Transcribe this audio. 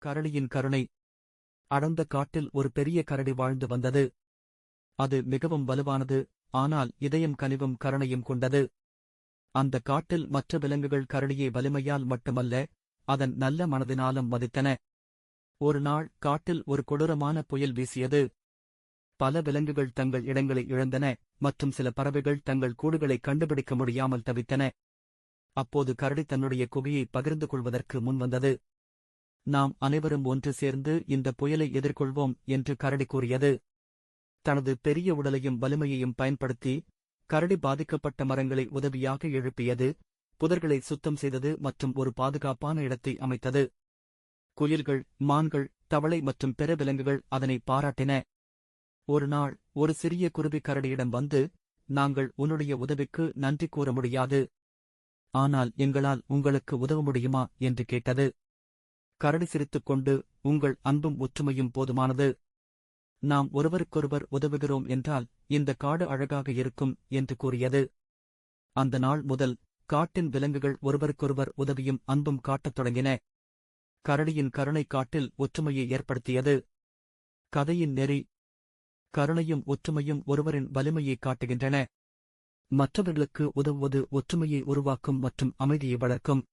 கரடியின் கருணை. அடர்ந்த காட்டில் ஒரு பெரிய கரடி வாழ்ந்து வந்தது. அது மிகவும் வலுவானது, ஆனால் இதயம் கனிவும் கருணையும் கொண்டது. அந்த காட்டில் மற்ற விலங்குகள் கரடியை வலிமையால் மட்டுமல்ல, அதன் நல்ல மனதினாலும் மதித்தன. ஒரு நாள் காட்டில் ஒரு கொடூரமான புயல் வீசியது. பல விலங்குகள் தங்கள் இடங்களை இழந்தன, மற்றும் சில பறவைகள் தங்கள் கூடுகளை கண்டுபிடிக்க முடியாமல் தவித்தன. அப்போது கரடி தன்னுடைய குகையை பகிர்ந்து கொள்வதற்கு முன்வந்தது. நாம் அனைவரும் ஒன்று சேர்ந்து இந்த புயலை எதிர்கொள்வோம் என்று கரடி கூறியது. தனது பெரிய உடலையும் வலிமையையும் பயன்படுத்தி கரடி பாதிக்கப்பட்ட மரங்களை உதவியாக எழுப்பியது, புதர்களை சுத்தம் செய்தது மற்றும் ஒரு பாதுகாப்பான இடத்தை அமைத்தது. குயில்கள், மான்கள், தவளை மற்றும் பிற விலங்குகள் அதனை பாராட்டின. ஒரு நாள் ஒரு சிறிய குருவி கரடியிடம் வந்து, நாங்கள் உன்னுடைய உதவிக்கு நன்றி கூற முடியாது, ஆனால் எங்களால் உங்களுக்கு உதவ முடியுமா என்று கேட்டது. கரடி சிரித்துக்கொண்டு, உங்கள் அன்பும் ஒற்றுமையும் போதுமானது. நாம் ஒருவருக்கொருவர் உதவுகிறோம் என்றால் இந்த காடு அழகாக இருக்கும் என்று கூறியது. அந்த நாள் முதல் காட்டின் விலங்குகள் ஒருவருக்கொருவர் உதவியும் அன்பும் காட்டத் தொடங்கின. கரடியின் கருணை காட்டில் ஒற்றுமையை ஏற்படுத்தியது. கதையின் நெறி. கருணையும் ஒற்றுமையும் ஒருவரின் வலிமையை காட்டுகின்றன. மற்றவர்களுக்கு உதவுவது ஒற்றுமையை உருவாக்கும் மற்றும் அமைதியை வளர்க்கும்.